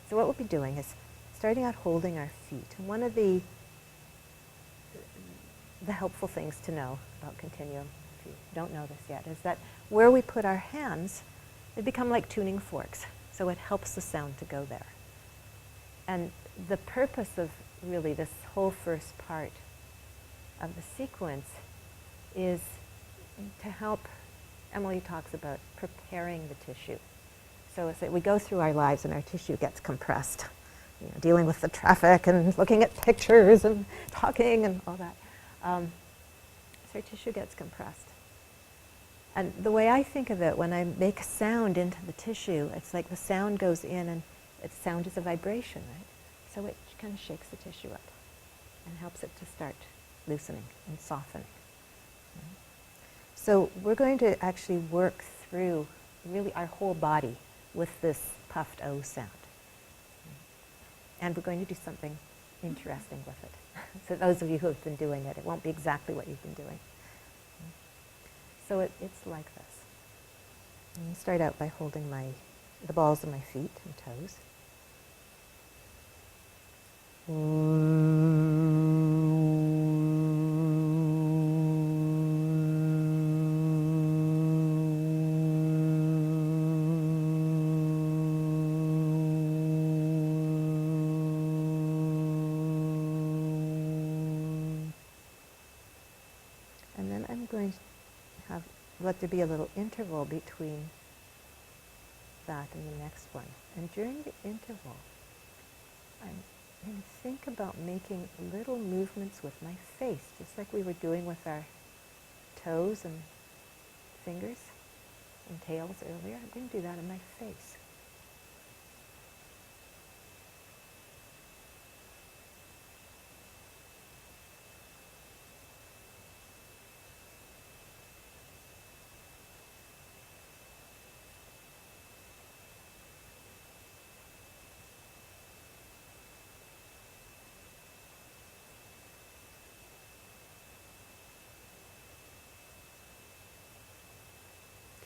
So what we'll be doing is starting out holding our feet. And one of the helpful things to know about Continuum, if you don't know this yet, is that where we put our hands, they become like tuning forks. So it helps the sound to go there. And the purpose of really this whole first part of the sequence is to help, Emily talks about preparing the tissue. So it's that we go through our lives and our tissue gets compressed, dealing with the traffic and looking at pictures and talking and all that. So our tissue gets compressed. And the way I think of it, when I make a sound into the tissue, it's like the sound goes in, and sound is a vibration, right? So it kind of shakes the tissue up and helps it to start loosening and softening. So we're going to actually work through really our whole body with this puffed O sound. And we're going to do something interesting with it. So those of you who have been doing it, it won't be exactly what you've been doing. So it's like this. And start out by holding the balls of my feet and toes. And then I'm going to let there be a little interval between that and the next one. And during the interval, I'm going to think about making little movements with my face, just like we were doing with our toes and fingers and tails earlier. I'm going to do that in my face.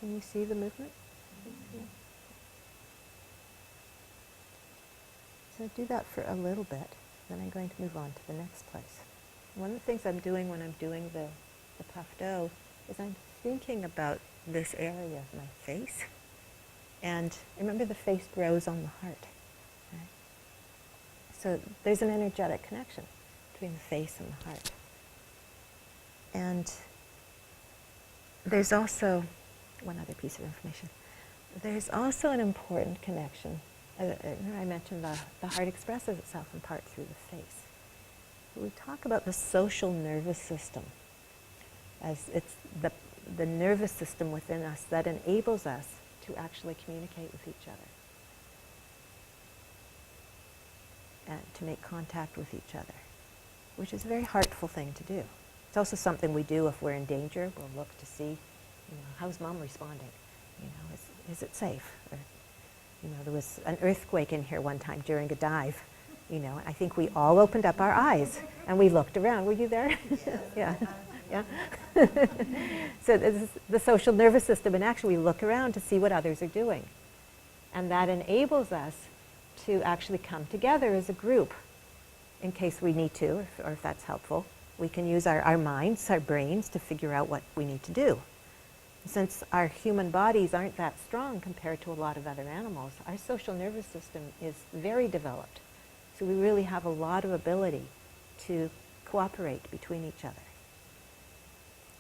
Can you see the movement? Yeah. So do that for a little bit, then I'm going to move on to the next place. One of the things I'm doing when I'm doing the puffed O is I'm thinking about this area of my face. And remember, the face grows on the heart. Right? So there's an energetic connection between the face and the heart. And there's also one other piece of information. There's also an important connection. I mentioned the heart expresses itself in part through the face. We talk about the social nervous system as it's the nervous system within us that enables us to actually communicate with each other and to make contact with each other, which is a very heartful thing to do. It's also something we do if we're in danger. We'll look to see, how's mom responding? Is it safe? Or, there was an earthquake in here one time during a dive. I think we all opened up our eyes and we looked around. Were you there? Yeah. Yeah. So this is the social nervous system, and actually we look around to see what others are doing. And that enables us to actually come together as a group in case we need to, or if that's helpful. We can use our minds, our brains, to figure out what we need to do. Since our human bodies aren't that strong compared to a lot of other animals, our social nervous system is very developed. So we really have a lot of ability to cooperate between each other.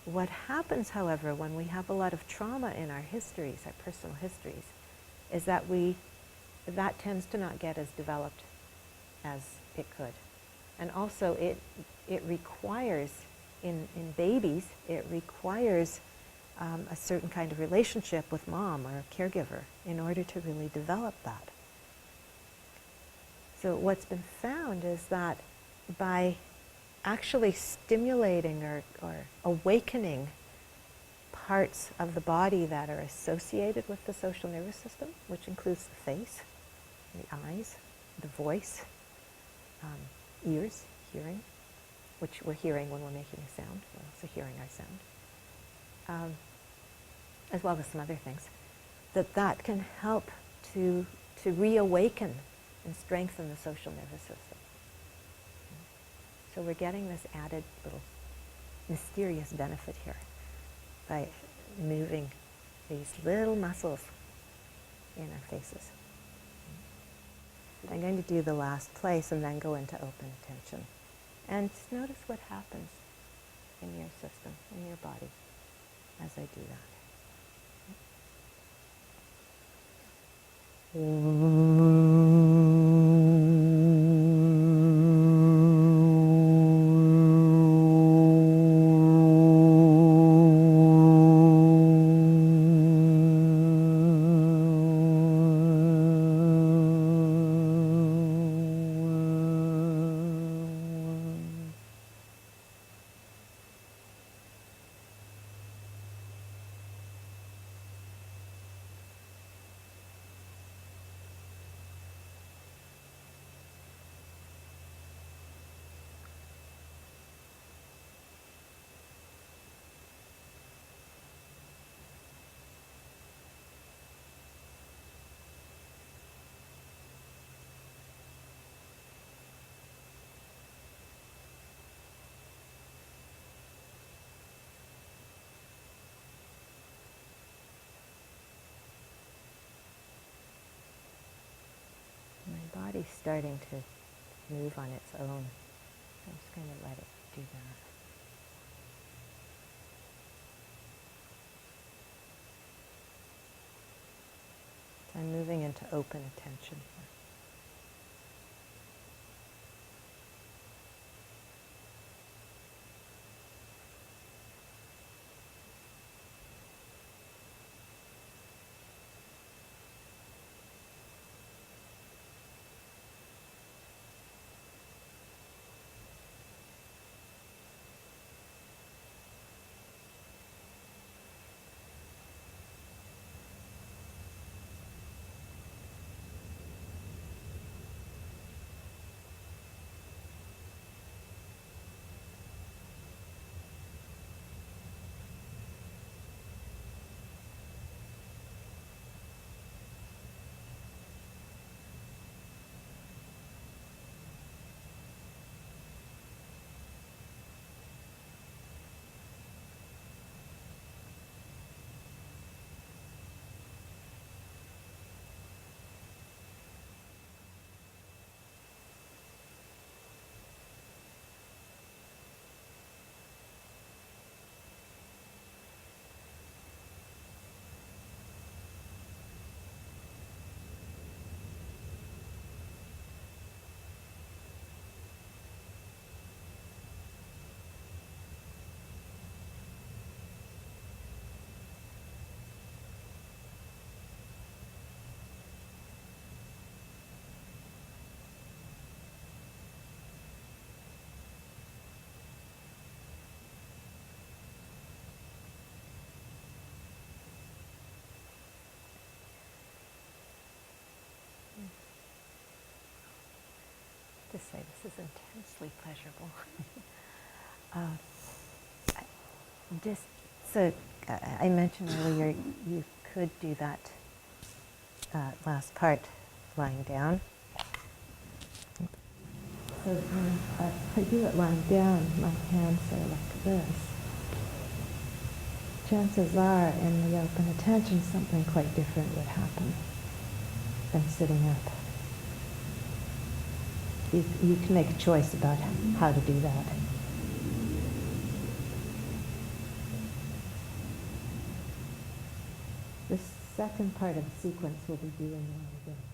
What happens, however, when we have a lot of trauma in our histories, our personal histories, is that that tends to not get as developed as it could. And also it requires, in babies, it requires a certain kind of relationship with mom or a caregiver in order to really develop that. So what's been found is that by actually stimulating or awakening parts of the body that are associated with the social nervous system, which includes the face, the eyes, the voice, ears, hearing, which we're hearing when we're making a sound. We're also hearing our sound, as well as some other things, that can help to reawaken and strengthen the social nervous system. So we're getting this added little mysterious benefit here by moving these little muscles in our faces. I'm going to do the last place and then go into open attention. And just notice what happens in your system, in your body, as I do that. My body's starting to move on its own. I'm just going to let it do that. So I'm moving into open attention here. To say this is intensely pleasurable. Just so I mentioned earlier, you could do that last part lying down. So if I do it lying down, my hands are like this. Chances are, in the open attention, something quite different would happen than sitting up. You can make a choice about how to do that. The second part of the sequence will be doing lying down.